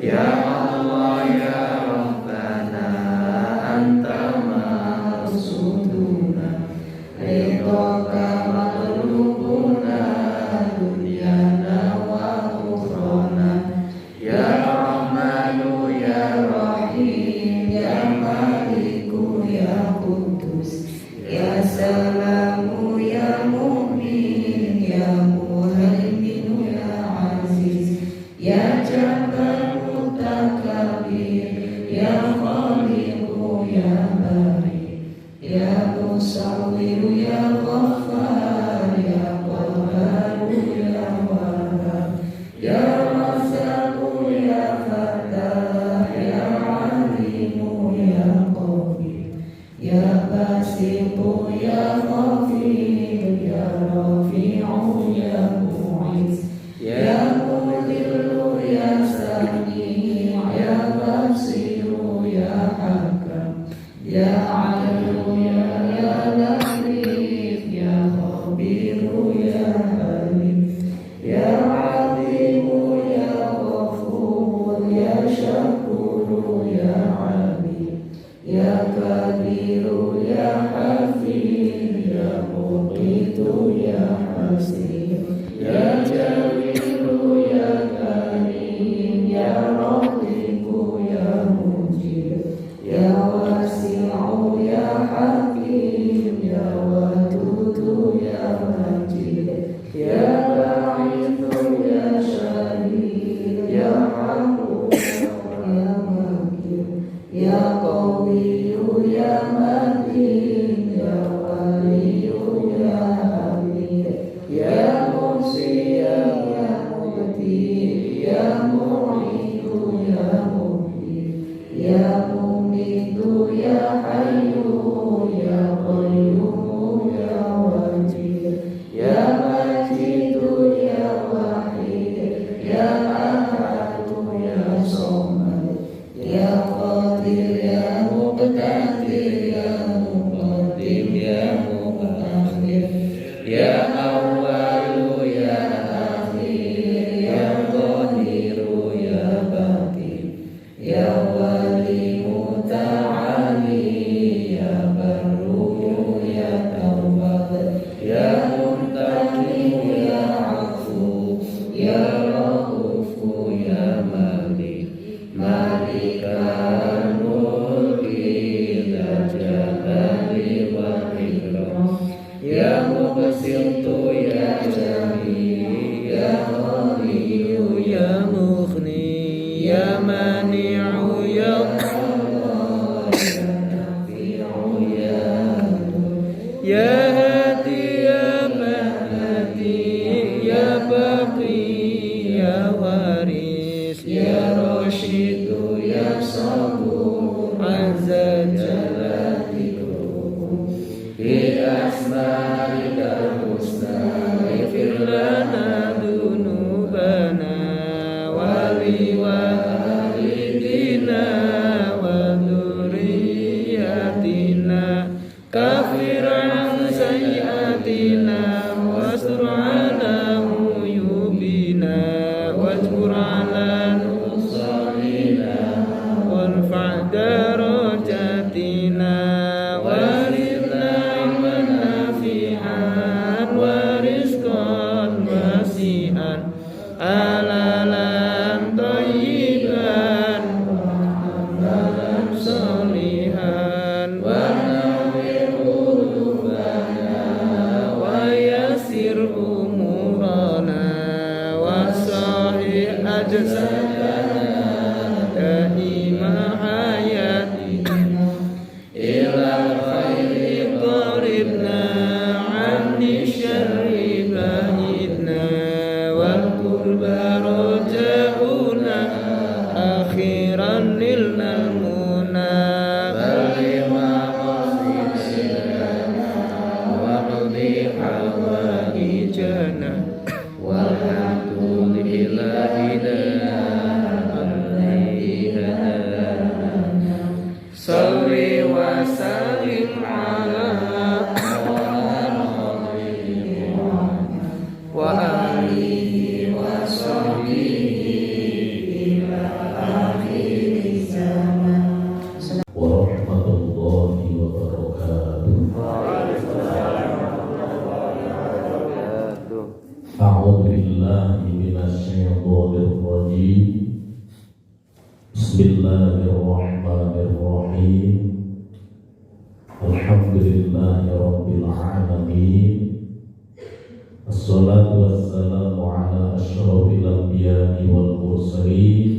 Ya Allah ya Rabbana anta maqsuduna ridhaka matlubuna dunyana wa ukhrana ya Rahmanu ya Rahim ya Maliku ya Qudus ya Salamu ya Mu'min ya Muhaimin ya Aziz ya Jabbar Mutakabir ya Khaliqu ya Bari ya Musawwir ya Ghaffar ya Qahhar ya Wahhab ya Razzaq ya Fattah ya Alim ya Qawi ya Basit ya Ghafir ya Rafi'u ya Mu'izz ya Mudillu ya Sami ya Basiru ya Hakam ya Adlu ya Latif ya Khabiru ya Halim ya Alimu ya Ghafur ya Syakuru ya Alim ya Kabiru ya Hafid ya Muqitu ya Hasib ya Jalilu ya Karim ya Ratibu ya Mujib ya Wasi'u ya Hakim ya Wadudu ya Majid ya Ba'ithu ya Syahid ya Hamu ya Makir ya Qawiyu ya Matin ya Waliyu ya Hamid ya Musi ya Mu'ti ya Mu'idu ya Mu'ti ya Mumitu ya Hayyu ya Qayyum ya Wajid ya Majidu ya Wahid ya Ahadu ya Somad ya Qadir ya Muqtadir ya Muqaddim ya Muqakhir ya Awwalu ya Akhir ya Qadiru ya Baqi ya Wali Muta'ali ya Barru ya Tawwab ya Muntaqim ya Afu ya Raufu ya Malik Malikan Mulki Dzal Jalali wal Ikram ya Muqsitu ya Jami ya Ghaniyu ya Mughni ya Mani'u ya Allah ya Nafi'u ya Nur ya Hadi ya Mahdi ya Baqi ya Waris ya Rashidu ya Sabur Azza Jalalikum bi asma'ikal husna ighfir lana dunubana wa li walidina wa dhurriyyatina kafir an sayyi'atina wastur ala uyubina wajbur ala nusalina warfa' darajatina warithna ilman nafi'an wa rizqan wasi'an halalan thayyiban amalan sholihan wa nawwir qulubana wa yassir umurana wa sahih ajsadana daima hayatina ilal khairi qaribna anni syarri ba'idna wal qurba raja'una akhiran lilnal muna balima qasidana wa qdi hawaijana walhamdulillahina Bismillahirrahmanirrahim. Alhamdulillahirabbil alamin. Assalatu wassalamu ala asyrafil anbiya'i wal mursalin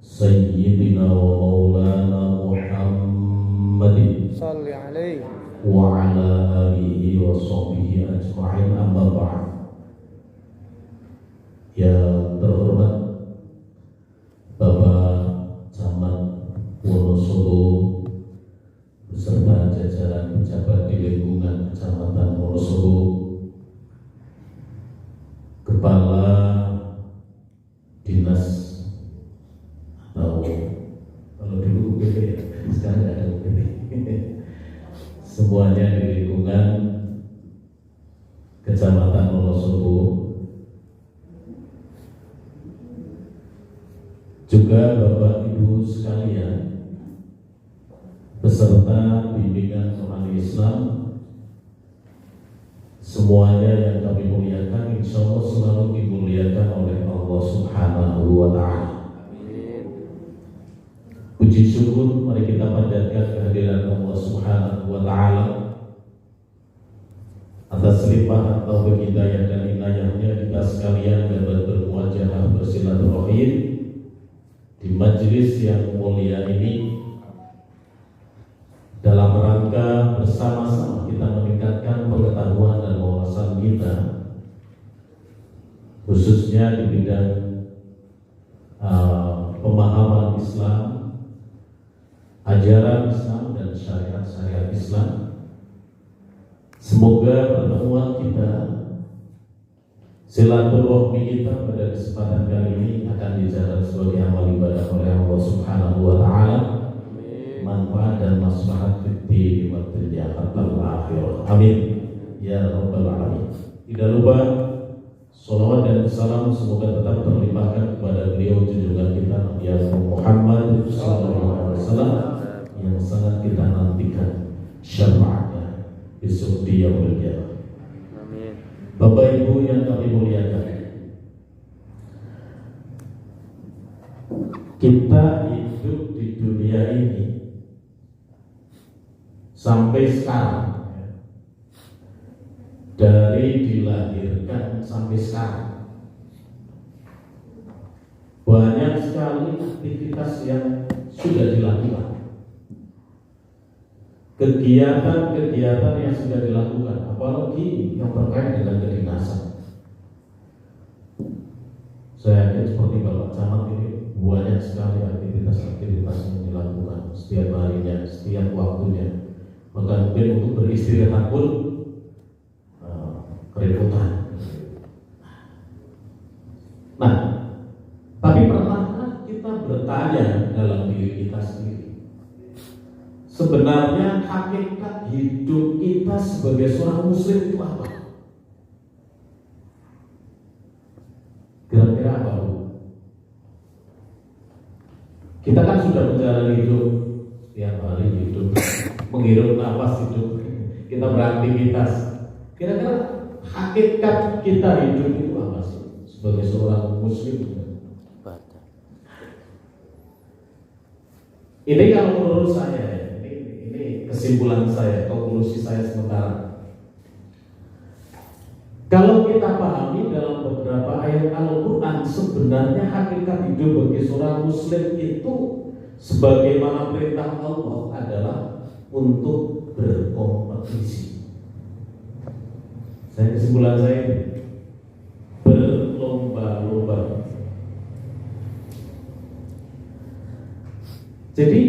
sayyidina wa maulana Muhammadin Shalli alaihi wa ala alihi wa sahbihi ajma'in, amma ba'd. Yang terhormat Bapak Camat Wonosobo beserta jajaran pejabat di lingkungan Kecamatan Wonosobo, Kepala Dinas atau kalau dulu UPT, sekarang tidak ada UPT, semuanya di lingkungan Kecamatan Wonosobo, juga Bapak Ibu sekalian beserta bimbingan umat Islam, semuanya yang kami muliakan, insya Allah selalu dimuliakan oleh Allah Subhanahu wa Ta'ala. Puji syukur mari kita panjatkan kehadiran Allah Subhanahu wa Ta'ala atas limpahan taufik hidayah dan inayahnya kita sekalian dapat bermuajahah bersilaturahim di majelis yang mulia ini, dalam rangka bersama-sama kita meningkatkan pengetahuan dan wawasan kita, khususnya di bidang pemahaman Islam, ajaran Islam dan syariat-syariat Islam. Semoga pertemuan kita, silaturahmi kita pada kesempatan kali ini akan dicatat sebagai amal ibadah oleh Allah Subhanahu wa Ta'ala, manfaat dan maslahat fid wa dunya hatta akhirah. Amin ya rabbal alamin. Tidak lupa salawat dan salam semoga tetap terlimpahkan kepada beliau junjungan kita Nabi Muhammad sallallahu alaihi wasallam yang sangat kita nantikan syafaatnya besok di yaumul qiyamah. Bapak Ibu yang kami muliakan, kita hidup di dunia ini sampai sekarang, dari dilahirkan sampai sekarang, banyak sekali aktivitas yang sudah dilakukan, kegiatan-kegiatan yang sudah dilakukan, apalagi yang terkait dengan kedinasan. Saya yakin seperti Bapak Camat ini banyak sekali aktivitas-aktivitas yang dilakukan setiap harinya, setiap waktunya. Bahkan mungkin untuk beristirahat pun kerepotan. Nah, tapi pernahkah kita bertanya dalam diri kita sendiri, sebenarnya hakikat hidup kita sebagai seorang muslim itu apa? Kira-kira apa, Bu? Kita kan sudah menjalani hidup setiap hari, hidup menghirup nafas, hidup kita beraktivitas. Kira-kira hakikat kita hidup itu apa sih sebagai seorang muslim? Ini kalau menurut saya, kesimpulan saya, konklusi saya sementara. Kalau kita pahami dalam beberapa ayat Al-Quran, sebenarnya hakikat hidup bagi seorang muslim itu sebagaimana perintah Allah adalah untuk berkompetisi. Kesimpulan saya ini berlomba-lomba. Jadi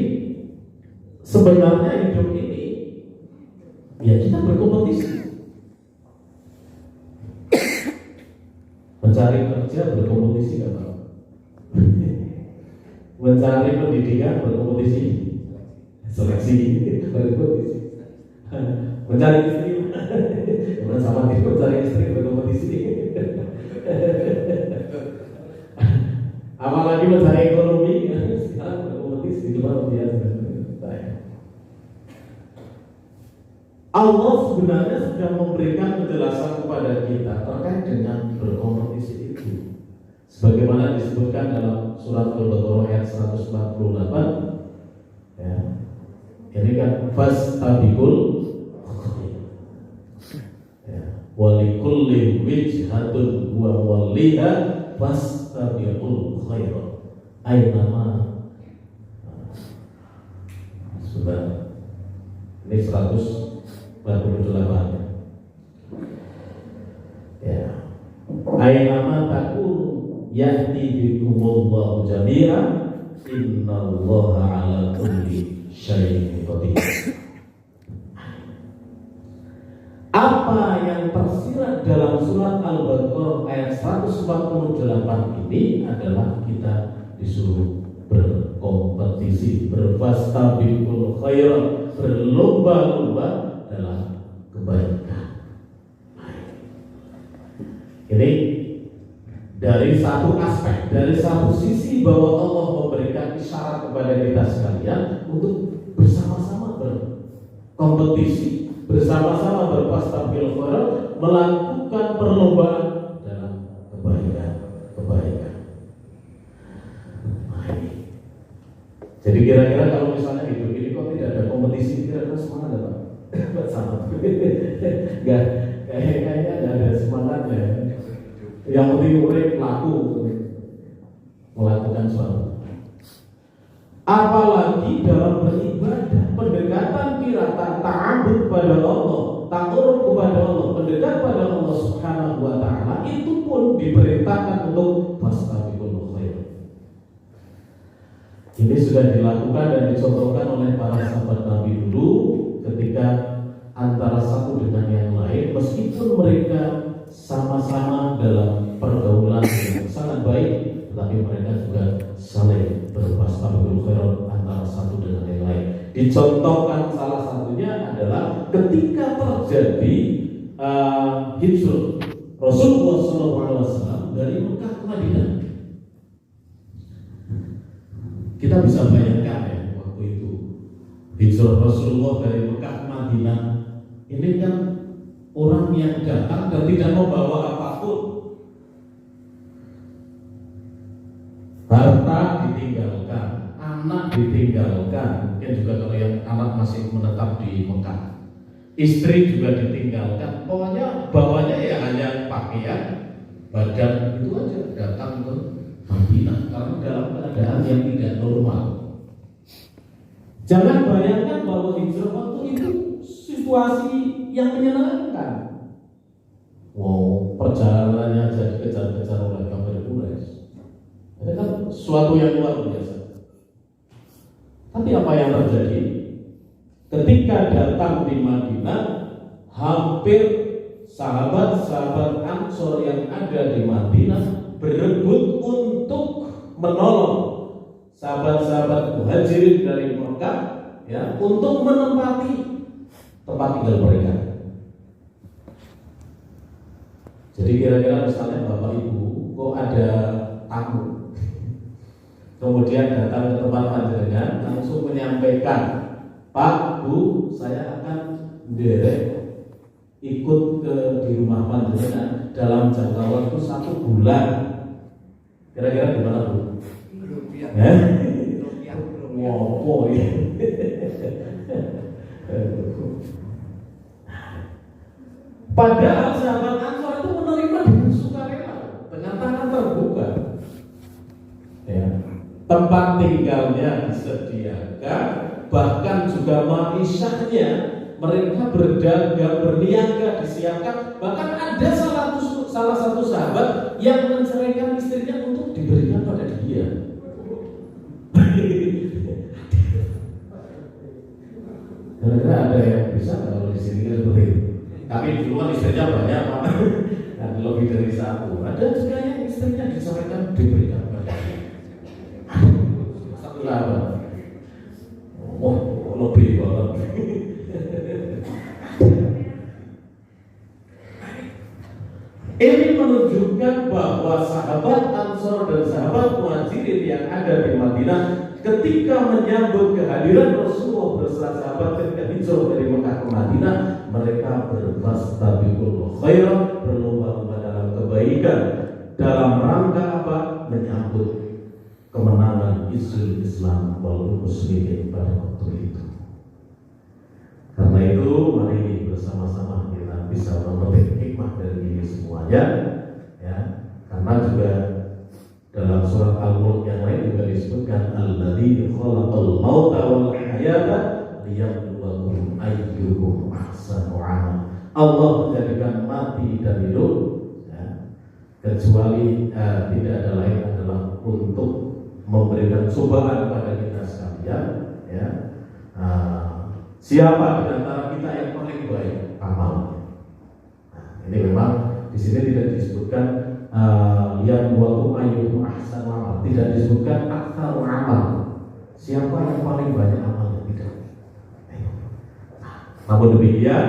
sebenarnya hidup ini ya kita berkompetisi. Mencari kerja berkompetisi kan, Pak? Mencari pendidikan berkompetisi, seleksi berkompetisi. Mencari istri, sama dia mencari istri berkompetisi. Apalagi mencari ekonomi, sekarang berkompetisi itu luar biasa. Allah sebenarnya sudah memberikan penjelasan kepada kita terkait dengan berkompetisi itu. Sebagaimana disebutkan dalam surat Al-Baqarah ayat 148, ya. Ini kan fastabiqul khairat. Ya, walikulli wijhatun wa walliha fastabiqul khairat. Ainama. Sudah. Ini 148. Ya. Ainama takunu yahdi bikumullahu jami'an innallaha ala kulli syai'in qadir. Apa yang tersirat dalam surat Al-Baqarah ayat 148 ini adalah kita disuruh berkompetisi, berfastabiqul khairat, berlomba-lomba dalam kebaikan. Ini dari satu aspek, dari satu sisi bahwa Allah memberikan isyarat kepada kita sekalian untuk bersama-sama berkompetisi, bersama-sama berfastabiqul khairat, melakukan perlombaan dalam kebaikan. Jadi kira-kira kalau misalnya hidup ini kok tidak ada kompetisi, kira-kira semangat apa? Sama. Kayaknya nggak ada semangatnya. Yang penting urip laku melakukan suatu. Apalagi dalam beribadah, pendekatan kita ta'abud pada Allah, ta'aruf kepada Allah, pendekat pada Allah Subhanahu wa taala, itu pun diperintahkan untuk fastabiqul khairat. Ini sudah dilakukan dan dicontohkan oleh para sahabat Nabi dulu ketika antara satu dengan yang lain, meskipun mereka sama-sama dalam pergaulan yang sangat baik, tetapi mereka juga saling berfastabiqul khairat antara satu dengan yang lain. Dicontohkan salah satunya adalah ketika terjadi hijrah Rasulullah SAW dari Mekah ke Madinah. Kita bisa bayangkan ya, waktu itu hijrah Rasulullah dari Mekah ke Madinah, ini kan orang yang datang dan tidak membawa apapun. Harta ditinggalkan, anak ditinggalkan, mungkin juga kalau yang anak masih menetap di Mekah, istri juga ditinggalkan. Pokoknya bawanya ya hanya pakaian, badan itu aja, datang ke Madinah karena dalam keadaan yang tidak normal. Jangan bayangkan bahwa hijrah waktu itu situasi yang menyenangkan. Wow, perjalanannya jadi kejar-kejar oleh kafir Quraisy. Itu kan suatu yang luar biasa. Tapi apa yang terjadi? Ketika datang di Madinah, hampir sahabat-sahabat Ansor yang ada di Madinah berebut untuk menolong sahabat-sahabat Muhajirin dari Mekah, ya, untuk menempati tempat tinggal mereka. Jadi kira-kira misalnya Bapak Ibu kok ada tamu, kemudian datang ke tempat panjenengan, langsung menyampaikan, Pak, Bu, saya akan ikut di rumah panjenengan dalam jangka waktu 1 bulan. Kira-kira gimana, Bu? Ngopo ya? Padahal sahabat Ansor itu menerima dengan sukarela, dengan tangan terbuka. Ya. Tempat tinggalnya disediakan, bahkan juga maisahnya mereka berdagang, berniaga disiapkan. Bahkan ada salah satu sahabat yang menceraikan istrinya untuk diberikan pada dia. Kira-kira ada yang bisa kalau di sini kan seperti itu. Tapi duluan istrinya banyak, nah, lebih dari 1. Ada juga yang istrinya diceraikan diberikan pada dia. Satu sahabat. Oh, lebih banget. Ini menunjukkan bahwa sahabat Ansor dan sahabat Muhajirin yang ada di Madinah ketika menyambut kehadiran Rasulullah beserta sahabat ketika hijrah dari Mekah ke Madinah, mereka berfastabiqul khairat, berlomba-lomba dalam kebaikan. dalam rangka apa? Menyambut kemenangan Islam wal muslimin pada waktu itu. Karena itu mari bersama-sama kita bisa memetik hikmah dari ini semuanya, ya. Karena juga dalam surat Al-Mulk yang lain juga disebutkan alladzi khalaqal mauta wal hayata liyabluwakum ayyukum ahsanu amala. Allah menjadikan mati dan hidup, ya, kecuali tidak ada lain adalah untuk memberikan cobaan pada kita sekalian, ya. Siapa di antara kita yang paling baik amalnya? Ini memang di sini tidak disebutkan yang buat ayyukum ahsanu amal, tidak disebutkan aktsar amal. Siapa yang paling banyak amalnya? Tidak. Namun demikian,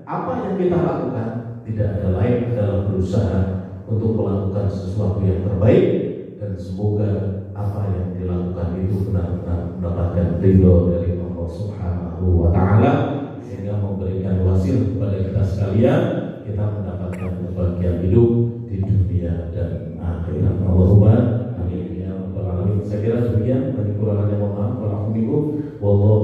apa yang kita lakukan tidak ada lain adalah berusaha untuk melakukan sesuatu yang terbaik, dan semoga apa yang dilakukan itu benar-benar mendapatkan ridho dari Allah Subhanahu wa Ta'ala, sehingga memberikan wasil kepada kita sekalian, kita mendapatkan kebahagiaan hidup di dunia dan akhirat. Allahumma amin ya rabbal alamin. Saya kira demikian, dari kurang ada mohon maaf. Wallahu